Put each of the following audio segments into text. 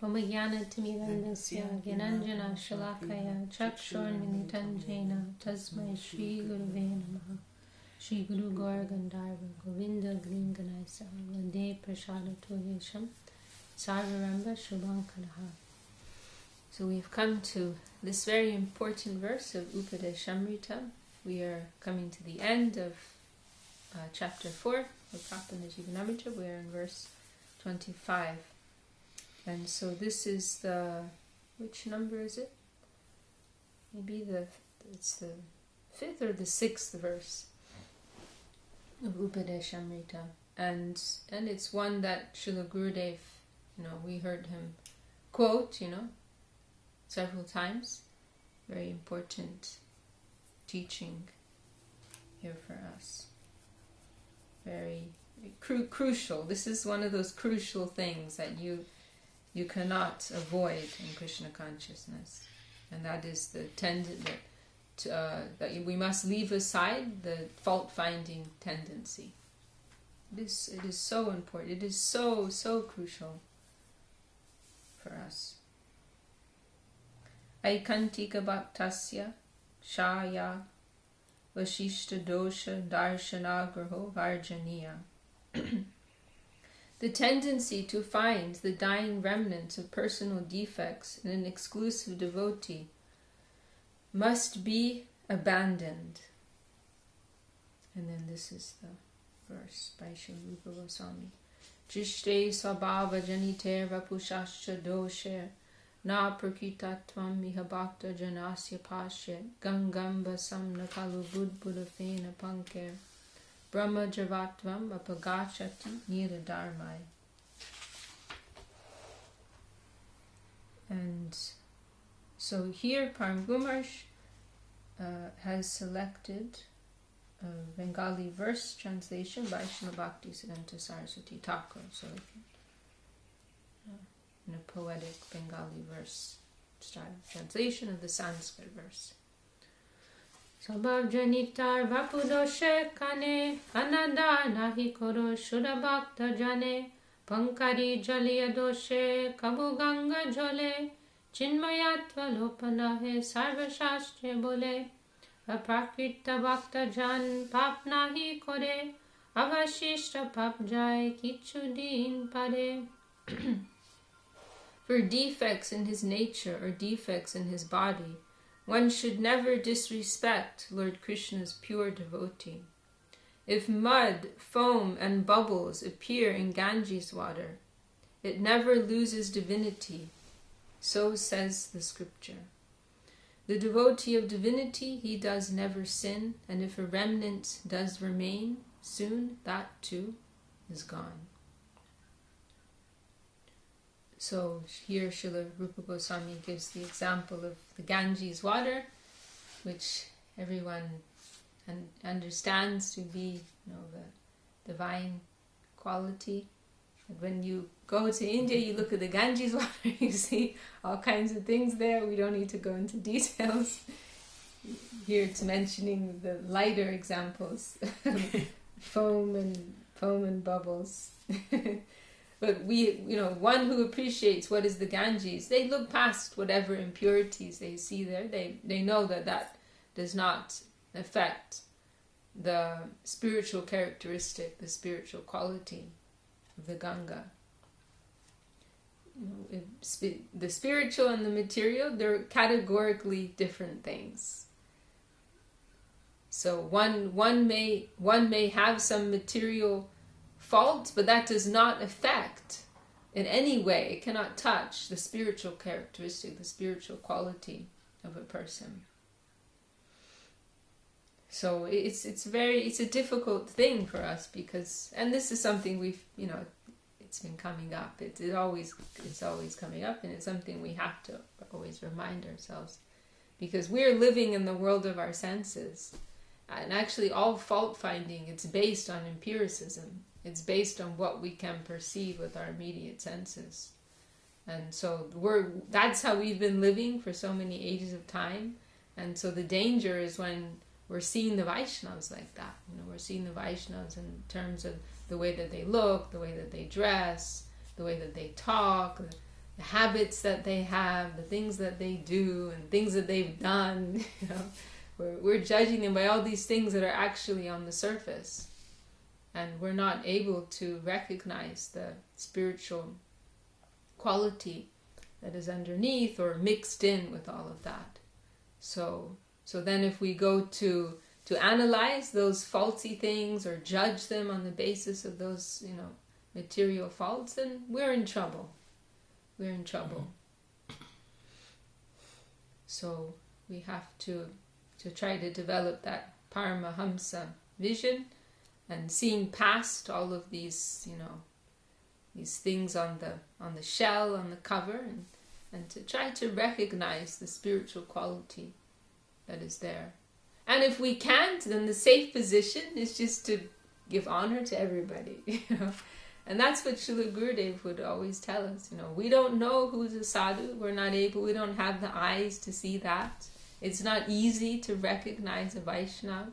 Omagyanatimirandasya Gyananjana Shalakaya Chakshurmilitan Jaina Tasmai Shri Guruve Namaha Shri Guru Gaur Gandharva Govinda Gringanasa Vande Prasada Toyesham Sarvaramba Shubhankaraha. So we've come to this very important verse of Upadeshamrita. We are coming to the end of chapter 4 of Prapanna-jivanamrtam. We are in verse 25. And so this is the, which number is it? Maybe it's the 5th or the 6th verse of Upadeshamrita. And it's one that Srila Gurudev, we heard him quote, several times. Very important teaching here for us. Very crucial. This is one of those crucial things that you cannot avoid in Krishna consciousness, and that is the that we must leave aside the fault-finding tendency. It is so important. It is so crucial for us. Aikantika bhaktasya shaya vashishta dosha darshanagraho varjaniya. The tendency to find the dying remnants of personal defects in an exclusive devotee must be abandoned. And then this is the verse by Sri Rupa Goswami. Jishte svabhava janiter vapushascha doshe na prakitatvam miha bhakta janasya pasya gangamba samna kalu budbudafena panker Brahma Javatvam Apagachati Niradharmai. And so here Param Gumarsh has selected a Bengali verse translation by Srila Bhaktisiddhanta Saraswati Thakur. So in a poetic Bengali verse style translation of the Sanskrit verse. Sabhav janitar vapudoshe kane ananda nahi koro shurabhakta jane pankari jaliya doshe kabu ganga jole chinmayatva lopana he sarva shastre bole aprakrita bhakta jan pap nahi kore avashishta pap jai kichu din pare. For defects in his nature or defects in his body, one should never disrespect Lord Krishna's pure devotee. If mud, foam, and bubbles appear in Ganges water, it never loses divinity. So says the scripture. The devotee of divinity, he does never sin, and if a remnant does remain, soon that too is gone. So here Srila Rupa Goswami gives the example of the Ganges water, which everyone understands to be the divine quality. And when you go to India, you look at the Ganges water, you see all kinds of things there. We don't need to go into details. Here it's mentioning the lighter examples, foam and bubbles. But one who appreciates what is the Ganges, they look past whatever impurities they see there. They know that does not affect the spiritual characteristic, the spiritual quality of the Ganga. The spiritual and the material, they're categorically different things. So one may have some material fault, but that does not affect in any way, it cannot touch the spiritual characteristic, the spiritual quality of a person. So it's a difficult thing for us because, and this is something we've, it's been coming up. It's always coming up, and it's something we have to always remind ourselves, because we're living in the world of our senses, and actually all fault finding, it's based on empiricism. It's based on what we can perceive with our immediate senses. And so that's how we've been living for so many ages of time. And so the danger is when we're seeing the Vaishnavas like that. We're seeing the Vaishnavas in terms of the way that they look, the way that they dress, the way that they talk, habits that they have, the things that they do, and things that they've done. We're judging them by all these things that are actually on the surface. And we're not able to recognize the spiritual quality that is underneath or mixed in with all of that. So then if we go to analyze those faulty things or judge them on the basis of those, material faults, then we're in trouble. We're in trouble. So we have to try to develop that Paramahamsa vision and seeing past all of these, these things on the shell, on the cover, and to try to recognize the spiritual quality that is there. And if we can't, then the safe position is just to give honor to everybody, And that's what Srila Gurudev would always tell us, we don't know who's a sadhu, we don't have the eyes to see that. It's not easy to recognize a Vaishnava.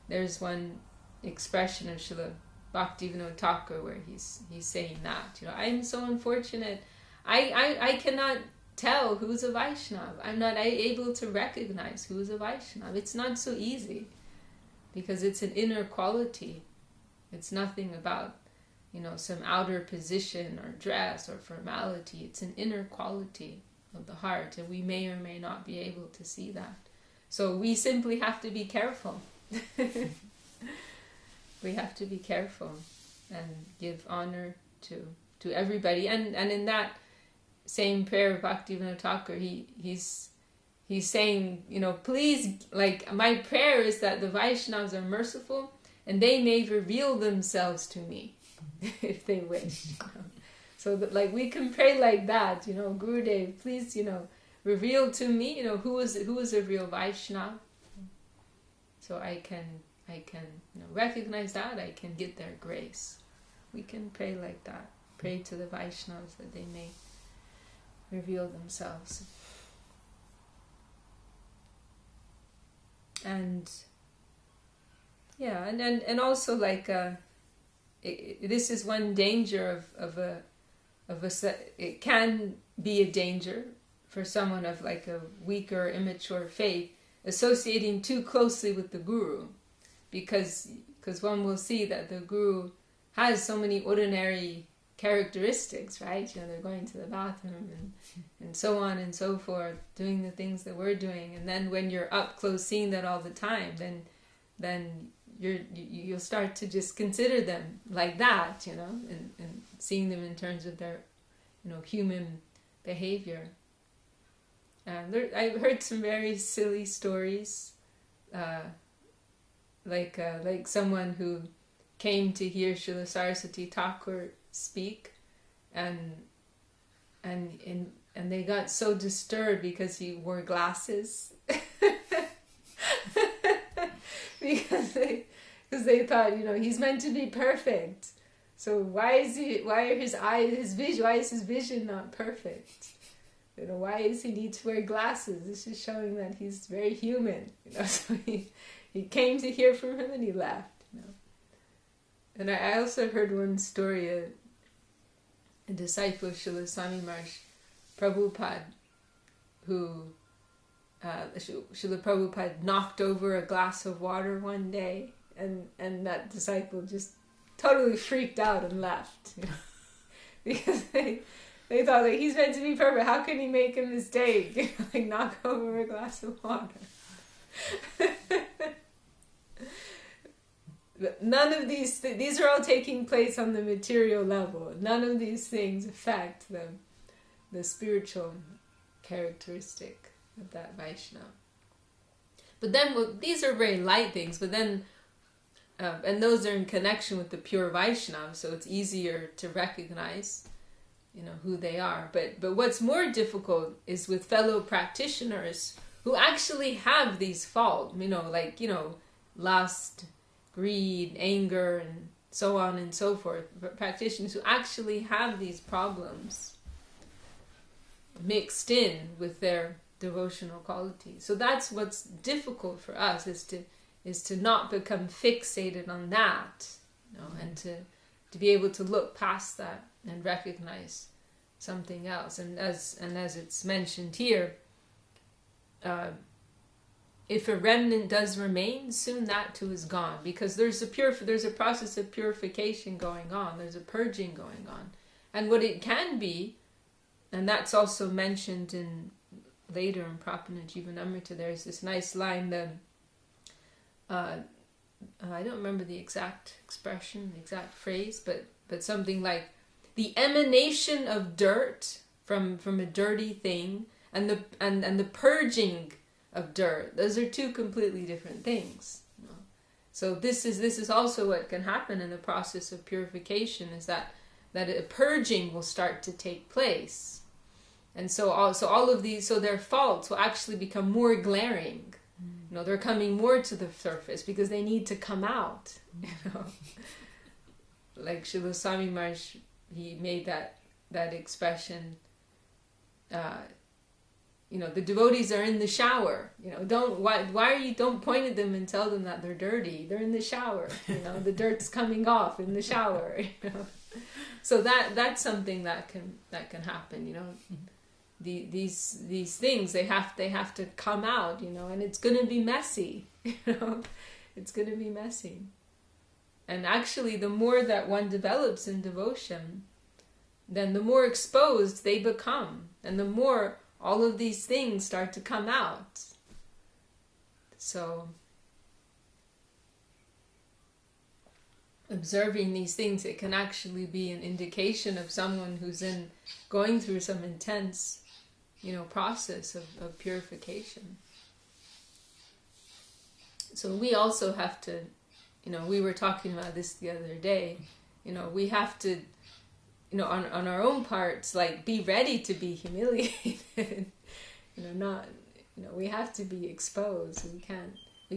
There's one expression of Srila Bhaktivinoda Thakur where he's saying that, I'm so unfortunate. I cannot tell who's a Vaishnava. I'm not able to recognize who's a Vaishnava. It's not so easy because it's an inner quality. It's nothing about, some outer position or dress or formality. It's an inner quality of the heart, and we may or may not be able to see that. So we simply have to be careful. We have to be careful and give honor to everybody. And in that same prayer of Bhaktivinoda Thakur, he's saying, please, my prayer is that the Vaishnavas are merciful and they may reveal themselves to me if they wish. So that we can pray like that, Gurudev, please, reveal to me, who is a real Vaishnava, so I can recognize that, I can get their grace. We can pray like that. Pray to the Vaishnavas that they may reveal themselves. And yeah, and also this is one danger of a it can be a danger for someone of a weaker, immature faith, associating too closely with the Guru, because one will see that the Guru has so many ordinary characteristics, right? They're going to the bathroom and so on and so forth, doing the things that we're doing, and then when you're up close seeing that all the time, then you'll start to just consider them like that, and seeing them in terms of their, human behavior. I've heard some very silly stories, like someone who came to hear Srila Saraswati Thakur speak, and they got so disturbed because he wore glasses. Because they thought, he's meant to be perfect. So why is his vision not perfect? Why does he need to wear glasses? This is showing that he's very human. So he came to hear from him and he left. And I also heard one story, a disciple of Srila Swami Maharaj Prabhupada, who Srila Prabhupada knocked over a glass of water one day, and that disciple just totally freaked out and left, because they thought he's meant to be perfect. How can he make a mistake? Knock over a glass of water. None of these are all taking place on the material level. None of these things affect the spiritual characteristic of that Vaishnava. But then, these are very light things, but then, and those are in connection with the pure Vaishnava, so it's easier to recognize, who they are. But what's more difficult is with fellow practitioners who actually have these faults, lust, greed, anger, and so on and so forth. Practitioners who actually have these problems mixed in with their devotional qualities. So that's what's difficult for us, is to not become fixated on that, and to be able to look past that and recognize something else. And as it's mentioned here, if a remnant does remain, soon that too is gone, because there's a process of purification going on. There's a purging going on, and what it can be, and that's also mentioned in later in Prapanna-jivanamrtam. There's this nice line that I don't remember the exact expression, the exact phrase, but something like the emanation of dirt from a dirty thing, and the purging of dirt. Those are two completely different things. You know? So this is also what can happen in the process of purification, is that a purging will start to take place, and so all of these, so their faults will actually become more glaring. You know, they're coming more to the surface because they need to come out. You know, like Srila Swami Maharaj, he made that expression. You know, the devotees are in the shower. You know, don't point at them and tell them that they're dirty. They're in the shower. You know, the dirt's coming off in the shower. You know, so that's something that can happen. You know, these things they have to come out. You know, and it's going to be messy. You know, it's going to be messy. And actually, the more that one develops in devotion, then the more exposed they become, and the more all of these things start to come out. So, observing these things, it can actually be an indication of someone who's going through some intense, you know, process of purification. So we also have to, you know, we were talking about this the other day, you know, we have to, you know, on our own parts, like, be ready to be humiliated. You know, not, you know, we have to be exposed. We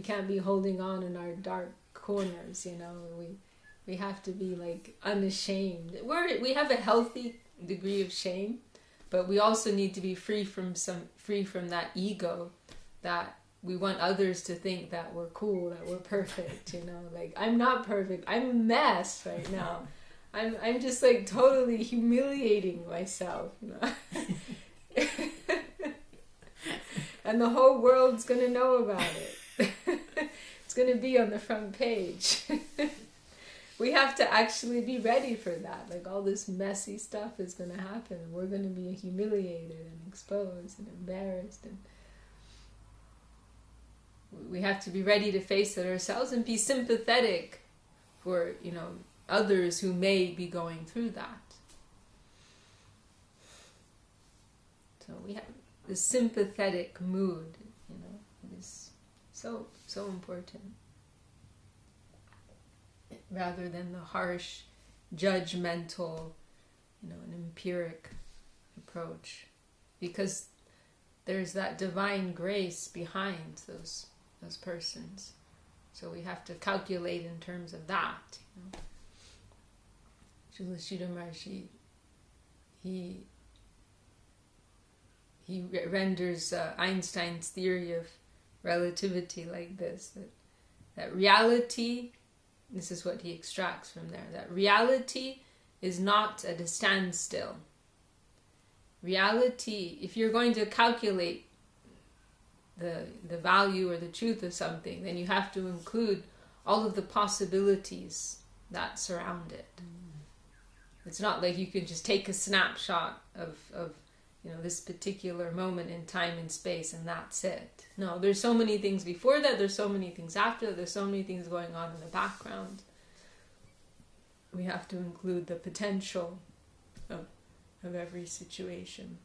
can't be holding on in our dark corners. You know, we have to be like unashamed. We have a healthy degree of shame, but we also need to be free from that ego that we want others to think that we're cool, that we're perfect. You know, like, I'm not perfect. I'm a mess right now. I'm just like totally humiliating myself, you know. And the whole world's gonna know about it. It's gonna be on the front page. We have to actually be ready for that. Like, all this messy stuff is gonna happen, and we're gonna be humiliated and exposed and embarrassed, and we have to be ready to face it ourselves and be sympathetic for, you know, others who may be going through that. So we have this sympathetic mood, you know, it is so important, rather than the harsh, judgmental, you know, an empiric approach, because there's that divine grace behind those persons. So we have to calculate in terms of that, you know. Srila Sri Maharaj, he renders Einstein's theory of relativity like this, that reality, this is what he extracts from there, that reality is not at a standstill. Reality, if you're going to calculate the value or the truth of something, then you have to include all of the possibilities that surround it. It's not like you can just take a snapshot of you know, this particular moment in time and space and that's it. No, there's so many things before that, there's so many things after that, there's so many things going on in the background. We have to include the potential of every situation.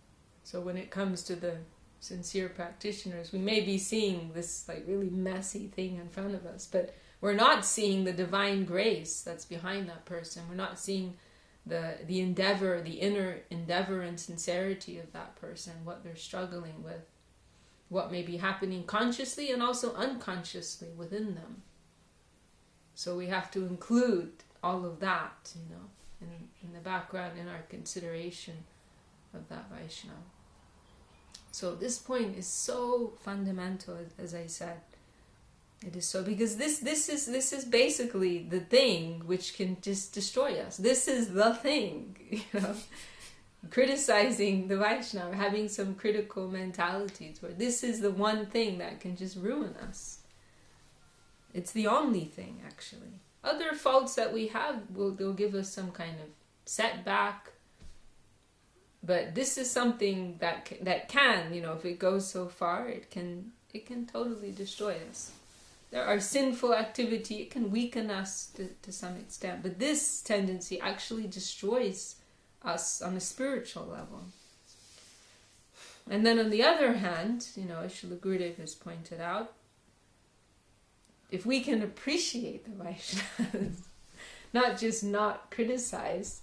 So when it comes to the sincere practitioners, we may be seeing this like really messy thing in front of us, but we're not seeing the divine grace that's behind that person. We're not seeing the endeavor, the inner endeavor and sincerity of that person, what they're struggling with, what may be happening consciously and also unconsciously within them. So we have to include all of that, you know, in the background, in our consideration of that Vaishnava. So this point is so fundamental, as I said. It is so, because this is basically the thing which can just destroy us. This is the thing, you know. criticizing the Vaishnava, having some critical mentalities where this is the one thing that can just ruin us. It's the only thing, actually. Other faults that we have, they'll give us some kind of setback. But this is something that can, if it goes so far, it can totally destroy us. There are sinful activity, it can weaken us to some extent. But this tendency actually destroys us on a spiritual level. And then on the other hand, as Srila Gurudev has pointed out, if we can appreciate the Vaishnavas, not just not criticize,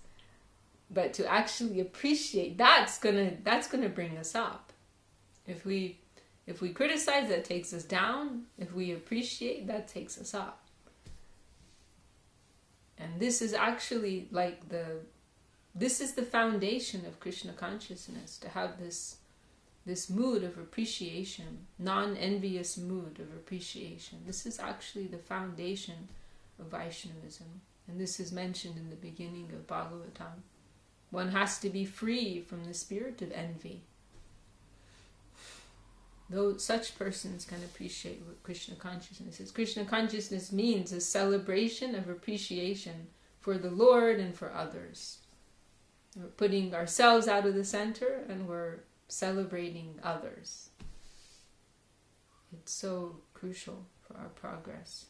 but to actually appreciate, that's gonna bring us up. If we criticize, that takes us down. If we appreciate, that takes us up. And this is actually this is the foundation of Krishna consciousness, to have this mood of appreciation, non-envious mood of appreciation. This is actually the foundation of Vaishnavism. And this is mentioned in the beginning of Bhagavatam. One has to be free from the spirit of envy. Though such persons can appreciate what Krishna consciousness is. Krishna consciousness means a celebration of appreciation for the Lord and for others. We're putting ourselves out of the center and we're celebrating others. It's so crucial for our progress.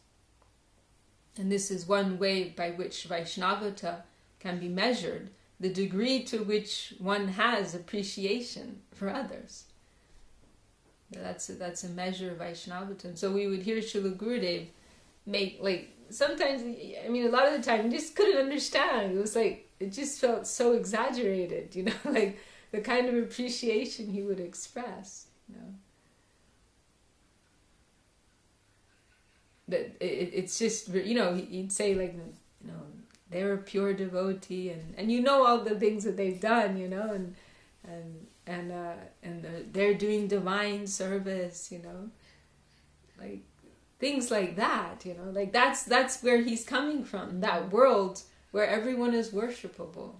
And this is one way by which Vaishnavata can be measured, the degree to which one has appreciation for others. That's a measure of Vaishnavata. So we would hear Srila Gurudev make, sometimes, a lot of the time, you just couldn't understand. It was it just felt so exaggerated, the kind of appreciation he would express, That it's just, he'd say, they're a pure devotee, and all the things that they've done, and they're doing divine service, things like that, that's where he's coming from, that world where everyone is worshipable.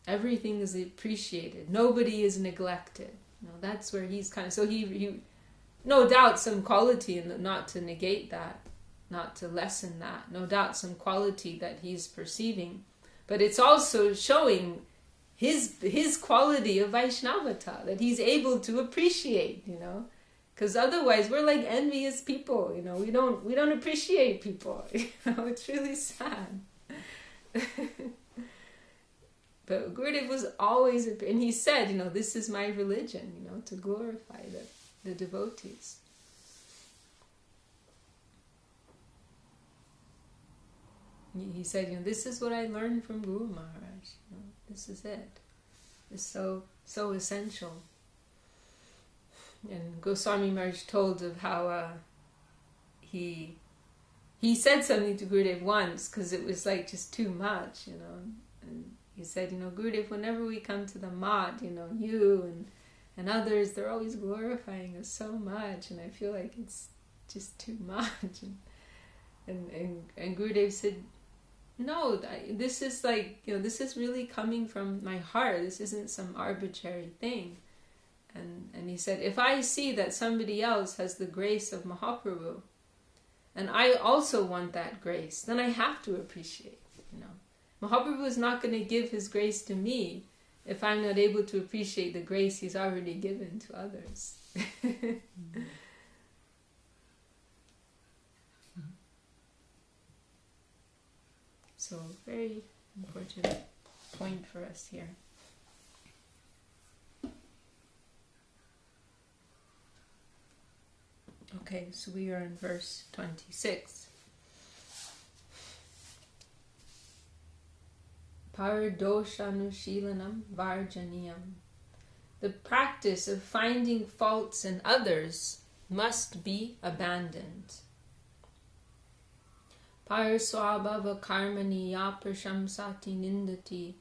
Everything is appreciated. Nobody is neglected. That's where he's kind of, so he no doubt some quality, and not to negate that, not to lessen that, no doubt some quality that he's perceiving, but it's also showing his quality of Vaishnavata, that he's able to appreciate, because otherwise we're like envious people, we don't appreciate people, it's really sad. But Gurudev was always, and he said, this is my religion, to glorify the devotees. He said, this is what I learned from Guru Maharaj. This is it. It's so essential. And Goswami Maharaj told of how he said something to Gurudev once because it was just too much, And he said, Gurudev, whenever we come to the mat, you and others, they're always glorifying us so much, and I feel like it's just too much. And Gurudev said, no, this is this is really coming from my heart. This isn't some arbitrary thing. And he said, if I see that somebody else has the grace of Mahaprabhu, and I also want that grace, then I have to appreciate, Mahaprabhu is not going to give his grace to me if I'm not able to appreciate the grace he's already given to others. So, very important point for us here. Okay, so we are in verse 26. Paradoshanushilanam varjaniyam. The practice of finding faults in others must be abandoned. Paraswabhava karmani ya prashamsati nindati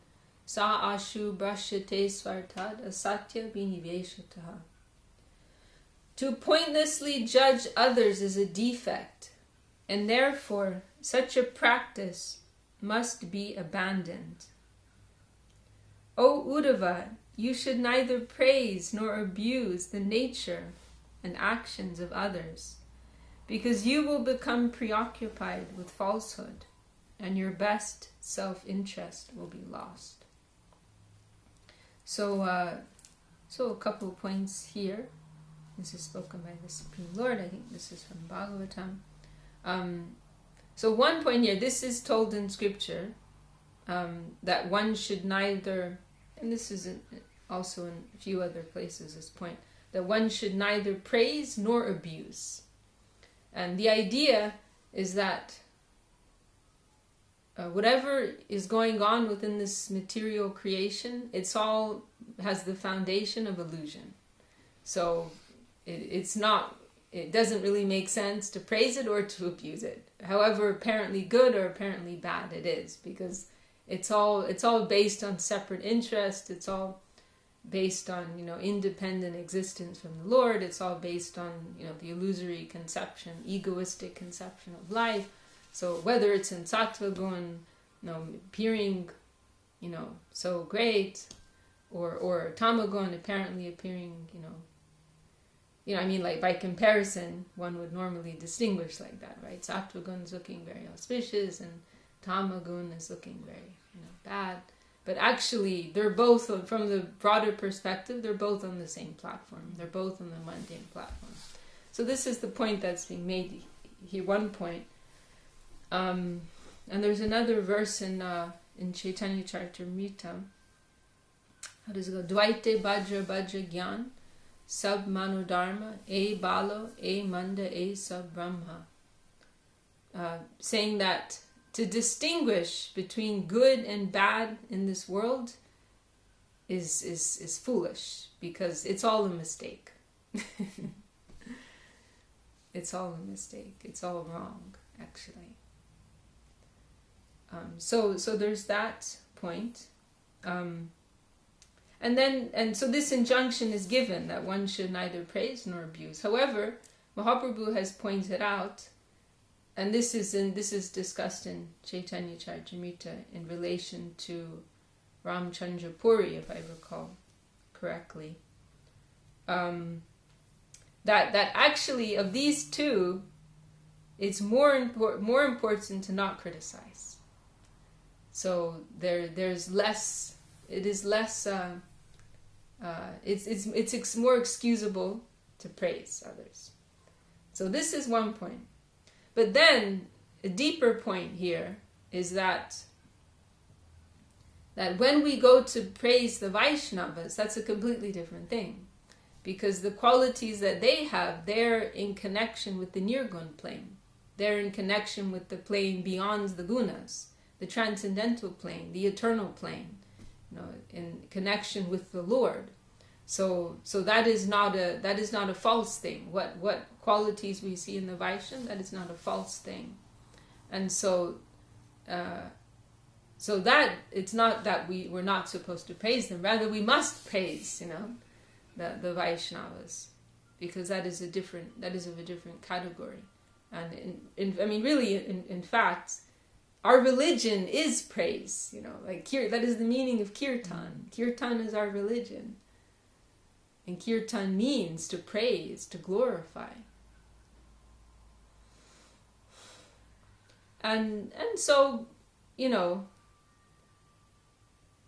sa ashu brashyate svartad asatya viniveshataha. To pointlessly judge others is a defect, and therefore such a practice must be abandoned. O Uddhava, you should neither praise nor abuse the nature and actions of others, because you will become preoccupied with falsehood, and your best self-interest will be lost. So a couple of points here. This is spoken by the Supreme Lord. I think this is from Bhagavatam. So one point here, this is told in scripture, that one should neither, and this is also in a few other places, this point, that one should neither praise nor abuse. And the idea is that whatever is going on within this material creation, it's all has the foundation of illusion. So it doesn't really make sense to praise it or to abuse it, however apparently good or apparently bad it is, because it's all based on separate interest. It's all based on, independent existence from the Lord. It's all based on, the illusory conception, egoistic conception of life. So whether it's in sattva gun, appearing, so great, or tamagun apparently appearing, like by comparison, one would normally distinguish like that, right? Sattva gun is looking very auspicious, and tamagun is looking very, bad. But actually, they're both, from the broader perspective, they're both on the same platform. They're both on the mundane platform. So this is the point that's being made here. One point. And there's another verse in Chaitanya Charitamrita. How does it go? Dvaite Bajra Bajra Gyan Sab Manu Dharma E Balo E Manda E Sab Brahma. Saying that to distinguish between good and bad in this world is foolish, because it's all a mistake. It's all a mistake. It's all wrong, actually. So there's that point. And so this injunction is given that one should neither praise nor abuse. However, Mahaprabhu has pointed out, and this is discussed in Chaitanya Charitamrita in relation to Ramchandra Puri, if I recall correctly, that actually of these two, it's more important to not criticize. So there's less. It is less. It's more excusable to praise others. So this is one point. But then a deeper point here is that when we go to praise the Vaishnavas, that's a completely different thing. Because the qualities that they have, they're in connection with the Nirgun plane. They're in connection with the plane beyond the gunas, the transcendental plane, the eternal plane, in connection with the Lord. So that is not a false thing. What qualities we see in the Vaishnava, that is not a false thing. And so that it's not that we're not supposed to praise them. Rather, we must praise, the Vaishnavas, because that is of a different category. And in fact, our religion is praise. That is the meaning of kirtan. Kirtan is our religion. And kirtan means to praise, to glorify. And so,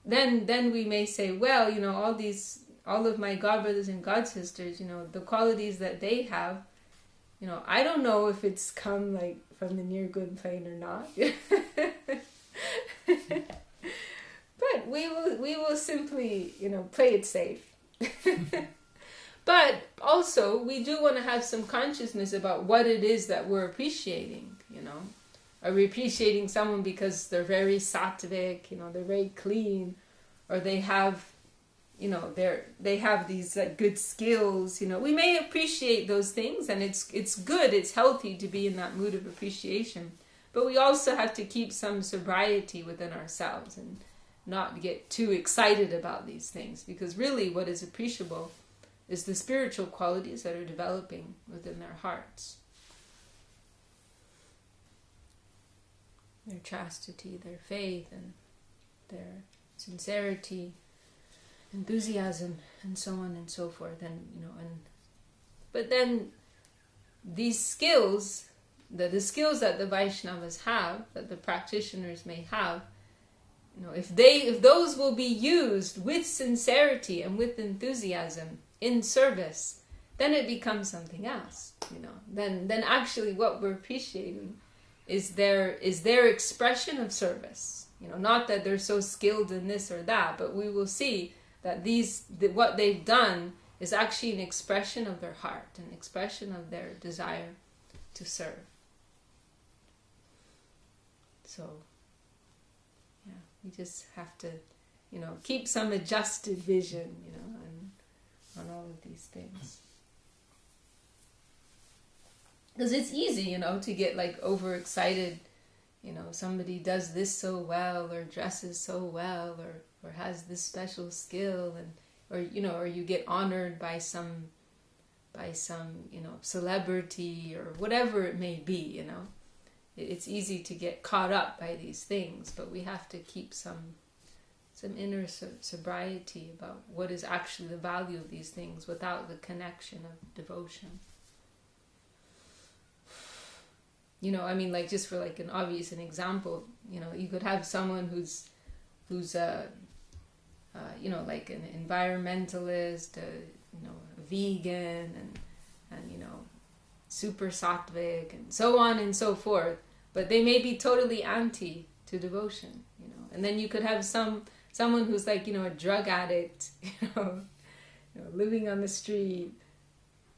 then we may say, well, all of my God brothers and God sisters, the qualities that they have, I don't know if it's come from the Nirgun plane or not. But we will simply, play it safe. But also, we do want to have some consciousness about what it is that we're appreciating, Are we appreciating someone because they're very sattvic, they're very clean, or they have, they have these good skills, We may appreciate those things, and it's good, it's healthy to be in that mood of appreciation. But we also have to keep some sobriety within ourselves and not get too excited about these things, because really what is appreciable is the spiritual qualities that are developing within their hearts. Their chastity, their faith, and their sincerity. enthusiasm and so on and so forth. And but then these skills, the skills that the Vaishnavas have, that the practitioners may have, if those will be used with sincerity and with enthusiasm in service, then it becomes something else. Then actually what we're appreciating is their expression of service. Not that they're so skilled in this or that, but we will see that what they've done is actually an expression of their heart, an expression of their desire to serve. So, yeah, we just have to, keep some adjusted vision, on all of these things. Because it's easy, to get like overexcited. Somebody does this so well, or dresses so well, or has this special skill, or you get honored by some celebrity or whatever it may be. It's easy to get caught up by these things, but we have to keep some inner sobriety about what is actually the value of these things without the connection of devotion. Like just for like an obvious example, you could have someone who's like an environmentalist, a vegan, and super sattvic, and so on and so forth, but they may be totally anti to devotion, and then you could have someone who's like, a drug addict, living on the street,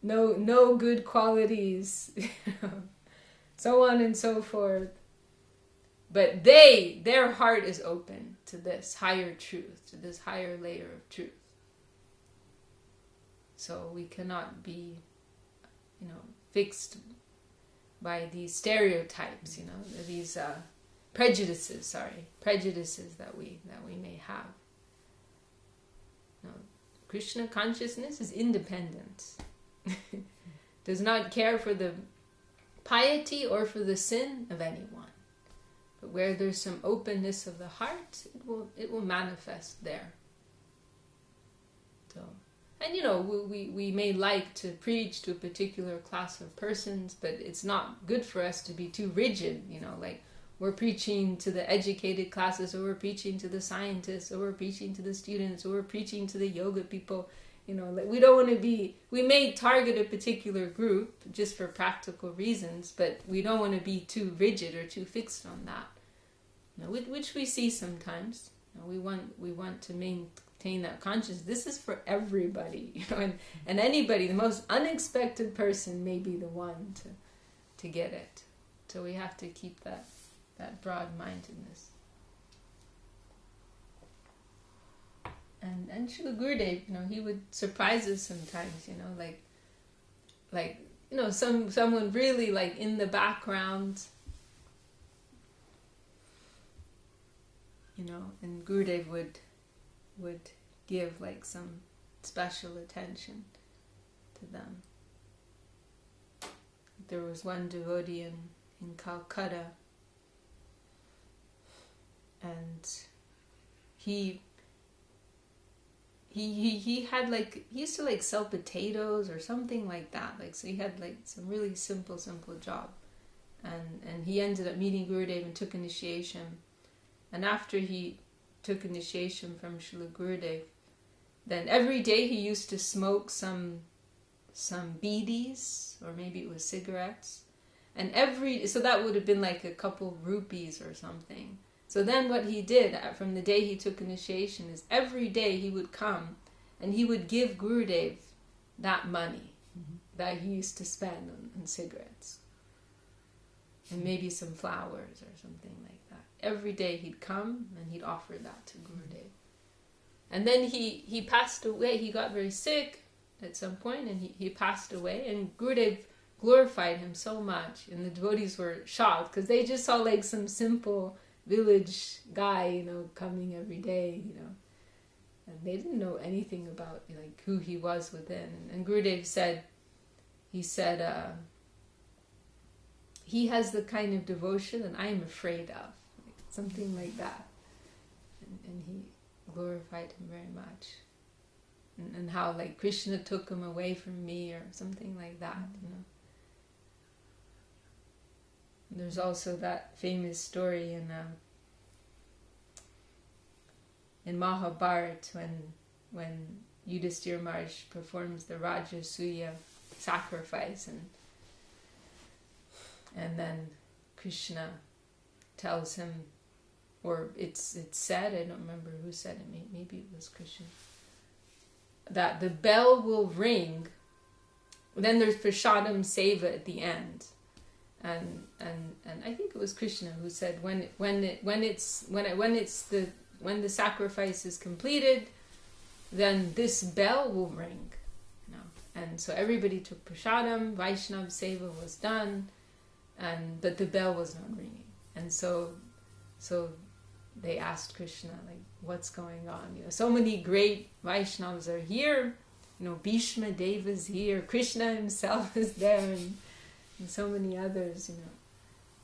no good qualities, so on and so forth. But their heart is open to this higher truth, to this higher layer of truth. So we cannot be, fixed by these stereotypes, these prejudices that we may have. Krishna consciousness is independent. Does not care for the piety or for the sin of anyone. But where there's some openness of the heart, it will manifest there. So, and we may like to preach to a particular class of persons, but it's not good for us to be too rigid. Like we're preaching to the educated classes, or we're preaching to the scientists, or we're preaching to the students, or we're preaching to the yoga people. Like we don't want to be. We may target a particular group just for practical reasons, but we don't want to be too rigid or too fixed on that. Which we see sometimes. We want to maintain that consciousness. This is for everybody, and anybody, the most unexpected person may be the one to get it. So we have to keep that broad-mindedness. And Srila Gurudev, he would surprise us sometimes, like someone really like in the background, and Gurudev would give like some special attention to them. There was one devotee in Calcutta, and he had like, he used to like sell potatoes or something like that. Like, so he had like some really simple job. And he ended up meeting Gurudev and took initiation. And after he took initiation from Srila Gurudev, then every day he used to smoke some beedies, or maybe it was cigarettes. And so that would have been like a couple rupees or something. So then what he did from the day he took initiation is every day he would come and he would give Gurudev that money that he used to spend on cigarettes. And maybe some flowers or something like that. Every day he'd come and he'd offer that to Gurudev. And then he passed away. He got very sick at some point, and he passed away. And Gurudev glorified him so much. And the devotees were shocked because they just saw like some simple village guy, coming every day, and they didn't know anything about like who he was within. And Gurudev said, he has the kind of devotion that I am afraid of, something like that. And he glorified him very much. and how like Krishna took him away from me or something like that, you know. There's also that famous story in Mahabharata when Yudhishthira Maharaj performs the Rajasuya sacrifice, and then Krishna tells him, or it's said, I don't remember who said it, maybe it was Krishna, that the bell will ring. Then there's Prasadam Seva at the end, and I think it was Krishna who said when the sacrifice is completed, then this bell will ring. You know? And so everybody took Prasadam, Vaishnav Seva was done, but the bell was not ringing. And so they asked Krishna, like, what's going on? You know, so many great Vaishnavas are here. You know, Bhishma Deva's here, Krishna himself is there, and so many others, you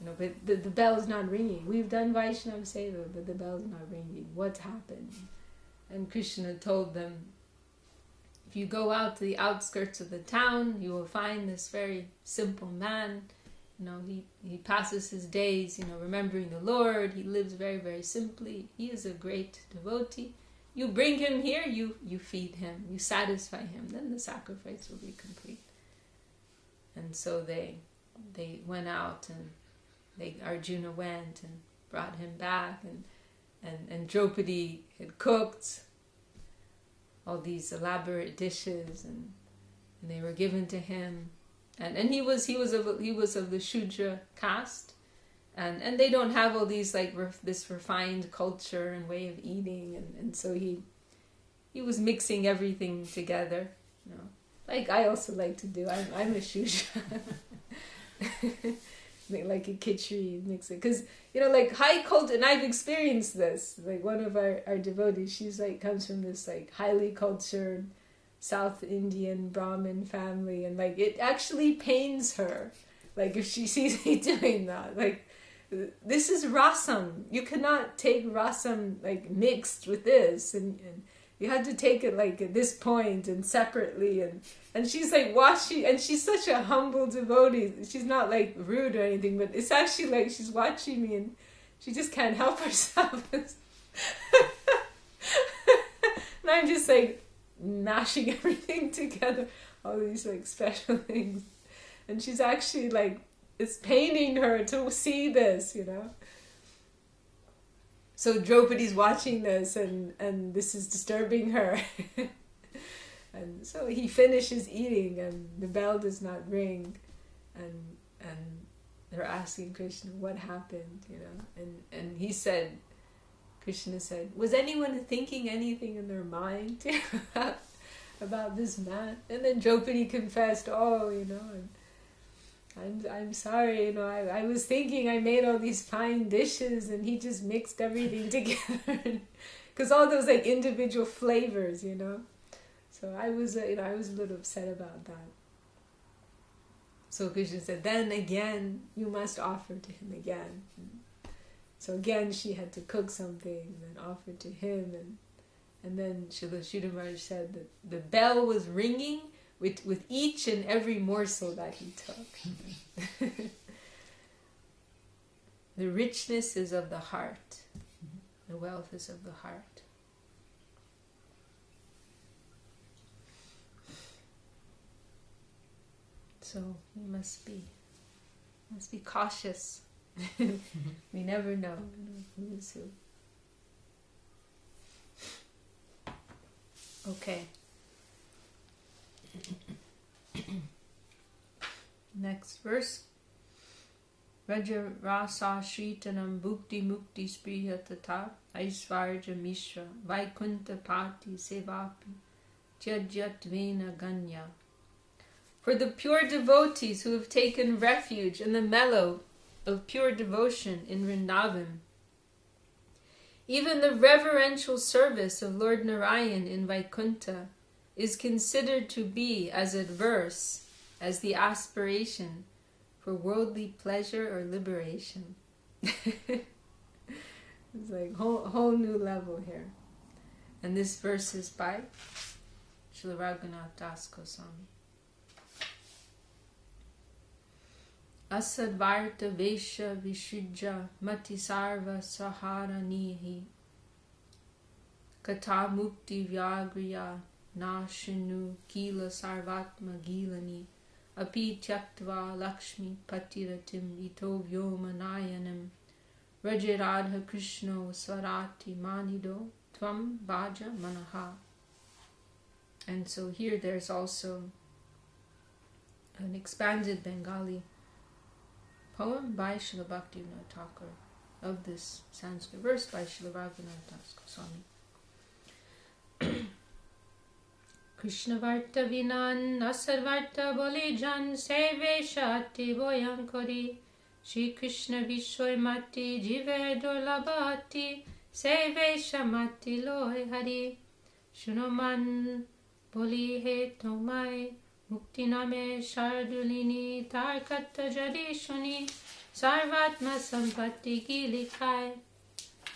know, but the bell's not ringing. We've done Vaishnava Seva, but the bell's not ringing. What's happened? And Krishna told them, if you go out to the outskirts of the town, you will find this very simple man. You know, he passes his days, you know, remembering the Lord. He lives very, very simply. He is a great devotee. You bring him here, you feed him, you satisfy him, then the sacrifice will be complete. And so they went out, and Arjuna went and brought him back, and Draupadi had cooked all these elaborate dishes, and they were given to him, and he was of the Shudra caste, and they don't have all these like this refined culture and way of eating, and so he was mixing everything together, you know, like I also like to do. I'm a Shudra. Like a khichdi, mix it, because you know, like high culture, and I've experienced this. Like one of our devotees, she's like comes from this like highly cultured South Indian Brahmin family, and like it actually pains her, like if she sees me doing that. Like, this is rasam. You cannot take rasam like mixed with this, and you have to take it like at this point and separately, and she's like watching, and she's such a humble devotee. She's not like rude or anything, but it's actually like she's watching me and she just can't help herself. And I'm just like mashing everything together, all these like special things, and she's actually like, it's paining her to see this, you know. So Draupadi's watching this, and this is disturbing her. And so he finishes eating, and the bell does not ring, and they're asking Krishna what happened, you know. And he said, Krishna said, was anyone thinking anything in their mind about this man? And then Draupadi confessed, oh, you know, I'm sorry, you know, I was thinking I made all these fine dishes and he just mixed everything together, because all those like individual flavors, you know. So I was a little upset about that. So Krishna said, then again, you must offer to him again. So again, she had to cook something and then offer to him, and then Srila Maharaj said that the bell was ringing with each and every morsel that he took. The richness is of the heart. The wealth is of the heart. So we must be cautious. We never know who is who. Okay. Next verse. Raja rasa shritanam bhukti mukti spriya tata aisvarja mishra vaikunta pati sevapi tyajyatvena ganya. For the pure devotees who have taken refuge in the mellow of pure devotion in Vrindavan, even the reverential service of Lord Narayan in Vaikunta is considered to be as adverse as the aspiration for worldly pleasure or liberation. It's like whole new level here. And this verse is by Srila Raghunath Das Goswami. Asadvarta Vesha Vishujja Mati Sarva Sahara Nihi Kata Mukti Vyagriya Nashinu Kila Sarvatma Gilani Api Tyaktva Lakshmi Patiratim Ito Vyomanayanam Rajiradha Krishno Swarati Manido Tvam Bhaja Manaha. And so here there's also an expanded Bengali poem by Srila Bhaktivinoda Thakur of this Sanskrit verse by Srila Raghunath Das Goswami. Krishna Varta Vinan Asarvarta Bole Jan Sevesha Ati Boyankori Shri Krishna Vishoy Mati Jive Dolabati Sevesha Mati Loy Hari Shunoman Boli He Tomai Mukti Name Shardulini Tarkata Jadishuni Sarvatma Sampati Gilikai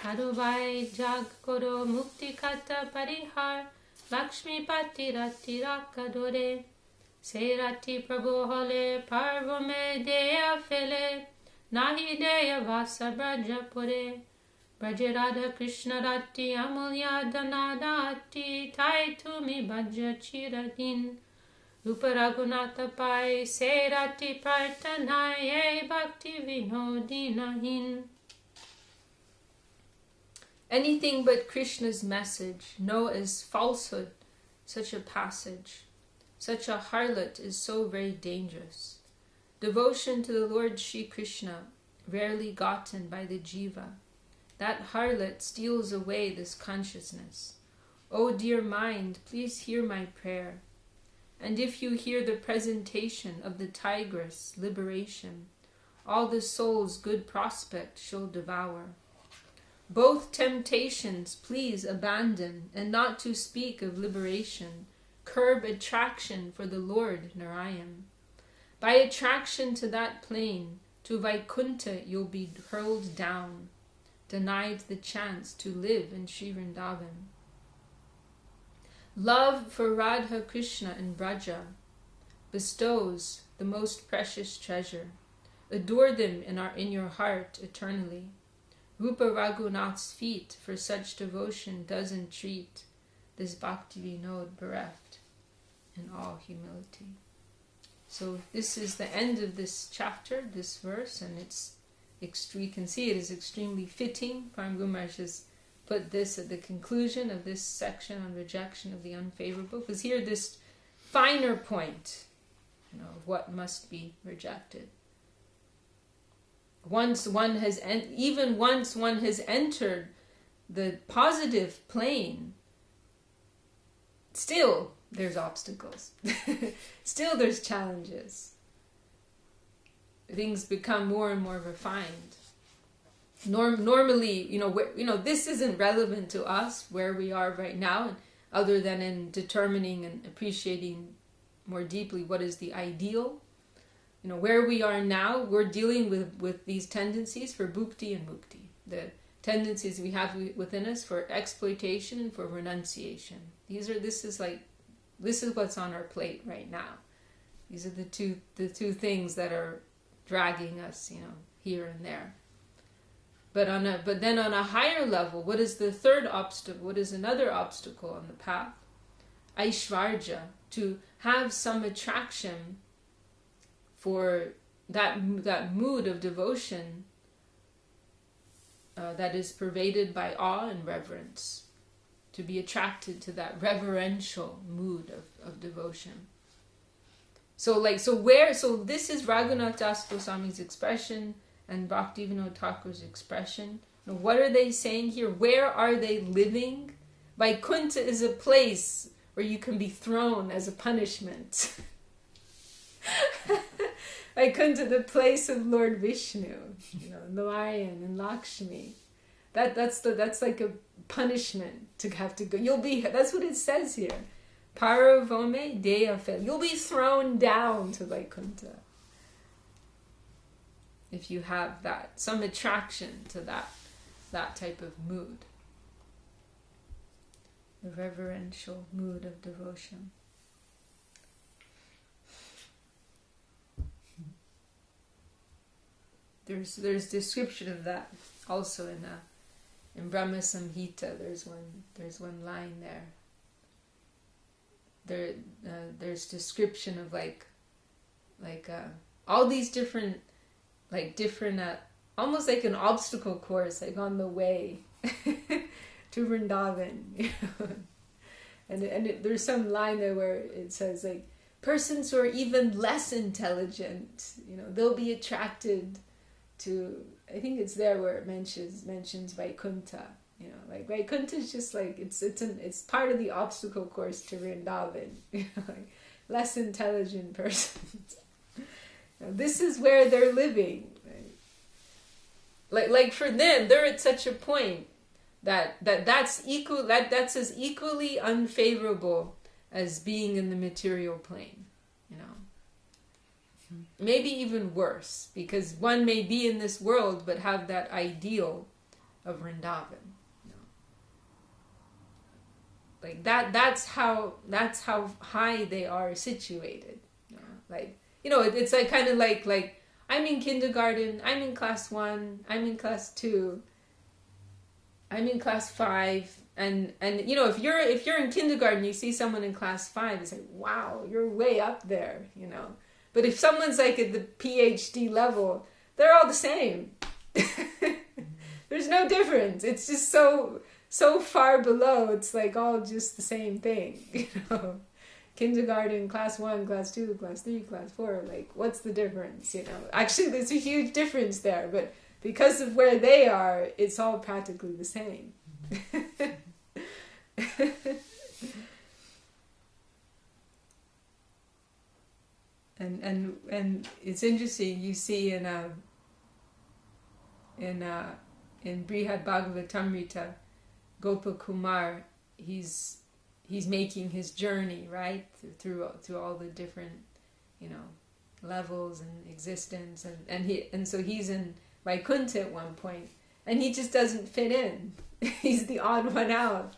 Harubai Jag Koro Mukti Kata Parihar Lakshmi Pati Rati Rakadore Serati Prabhu Hole Parvome Deya Fele Nahi Deya Vasa Brajapure Brajarada Krishna Rati Amulya Danadati Tai Tumi Bhaja Chiradin Rupa Raghunatha Pai Serati Partanai Bhakti Vinodinahin. Anything but Krishna's message know as falsehood. Such a passage, such a harlot is so very dangerous. Devotion to the Lord Sri Krishna, rarely gotten by the jiva. That harlot steals away this consciousness. O dear mind, please hear my prayer. And if you hear the presentation of the tigress, liberation, all the soul's good prospect shall devour. Both temptations please abandon, and not to speak of liberation, curb attraction for the Lord Narayan. By attraction to that plane, to Vaikuntha you'll be hurled down, denied the chance to live in Sri Vrindavan. Love for Radha Krishna and Braja bestows the most precious treasure. Adore them in your heart eternally. Rupa Raghunath's feet for such devotion does entreat this Bhakti Vinod bereft in all humility. So this is the end of this chapter, this verse, and you can see it is extremely fitting. Param Guru Maharaj has put this at the conclusion of this section on rejection of the unfavorable, because here this finer point, of what must be rejected. Once one has entered the positive plane, still there's obstacles. Still there's challenges. Things become more and more refined. Normally, this isn't relevant to us where we are right now, other than in determining and appreciating more deeply what is the ideal. Where we are now, we're dealing with these tendencies for bhukti and mukti. The tendencies we have within us for exploitation and for renunciation. This is what's on our plate right now. These are the two things that are dragging us, here and there. But then on a higher level, what is the third obstacle? What is another obstacle on the path? Aishvarja, to have some attraction for that mood of devotion that is pervaded by awe and reverence. To be attracted to that reverential mood of devotion. So this is Raghunath Das Goswami's expression and Bhaktivinoda Thakur's expression. What are they saying here? Where are they living? Vaikuntha is a place where you can be thrown as a punishment. Vaikuntha, the place of Lord Vishnu, Narayan and Lakshmi. That's like a punishment to have to go. That's what it says here. Paravome deya fel. You'll be thrown down to Vaikuntha. If you have some attraction to that type of mood. reverential mood of devotion. There's description of that also in Brahma Samhita. There's one line there. There's description of like all these different almost like an obstacle course, like on the way to Vrindavan, you know? And there's some line there where it says like persons who are even less intelligent, you know, they'll be attracted to. I think it's there where it mentions Vaikuntha. You know, like Vaikuntha is just like it's part of the obstacle course to Vrindavan. You know, like less intelligent persons. Now, this is where they're living. Right? Like for them, they're at such a point that's as equally unfavorable as being in the material plane. You know, maybe even worse, because one may be in this world but have that ideal of Vrindavan. Like that's how high they are situated. You know? Like, you know, it's like kind of like I'm in kindergarten, I'm in class 1, I'm in class 2, I'm in class 5, and you know, if you're in kindergarten, you see someone in class 5, it's like, wow, you're way up there, you know. But if someone's like at the PhD level, they're all the same. There's no difference. It's just so far below, it's like all just the same thing, you know. Kindergarten, class 1, class 2, class 3, class 4, like what's the difference, you know? Actually, there's a huge difference there, but because of where they are, it's all practically the same. and it's interesting, you see in Brihad Bhagavatamrita, Gopa Kumar, he's making his journey, right, through all the different, you know, levels and existence, and so he's in Vaikuntha at one point, and he just doesn't fit in. He's the odd one out,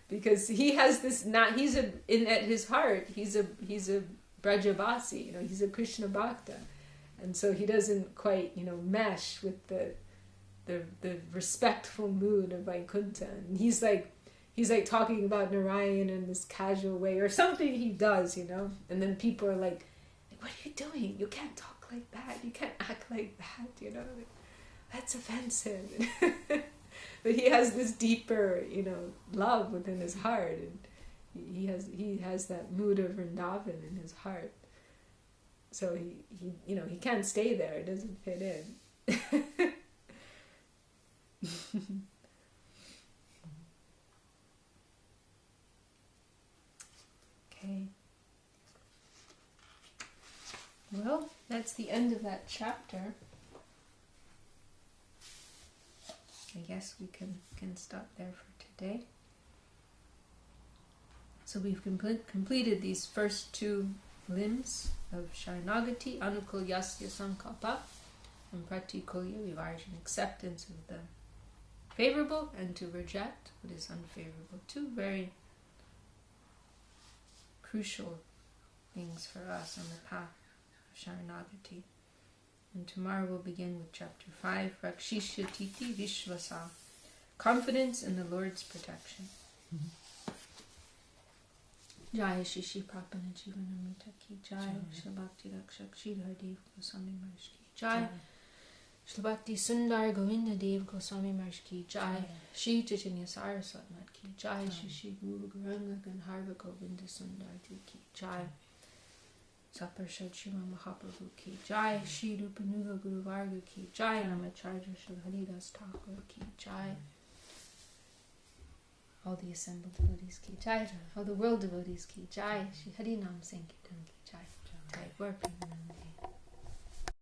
because he has this at his heart he's a Brajavasi, you know, he's a Krishna Bhakta, and so he doesn't quite, you know, mesh with the respectful mood of Vaikuntha. And he's like talking about Narayan in this casual way or something he does, you know, and then people are like, what are you doing? You can't talk like that, you can't act like that, you know, like, that's offensive. But he has this deeper, you know, love within his heart, and he has that mood of Vrindavan in his heart, so he you know, he can't stay there, it doesn't fit in. Okay. Well, that's the end of that chapter. I guess we can stop there for today. So we've completed these first 2 limbs of Sharanagati, Anukulyasya Sankalpa, and Pratikulya Vivarjan, acceptance of the favorable and to reject what is unfavorable. 2 very crucial things for us on the path of Sharanagati. And tomorrow we'll begin with chapter 5, Rakshishyatiti Vishvasa, confidence in the Lord's protection. Jai Sri Sri Prapanna-jivanamrtam ki jai, Shri Bhakti Rakshak Sri Dev Goswami Maharaj ki jai, Shri Bhakti Sundar Govinda Dev Goswami Maharaj ki jai, Shri Chaitanya Saraswat Mat ki jai, Shri Shri Guru Gauranga Gandharva Govinda Sundar Ji ki jai, Saparshad Shima Mahaprabhu ki jai, Shri Rupanuga Guru Varga ki jai, Namacharya Shri Haridas Thakur ki jai, all the assembled devotees ki jai, all the world devotees ki jai, Shri Harinam Sankirtan ki jai, Jai Gaur Premanandi.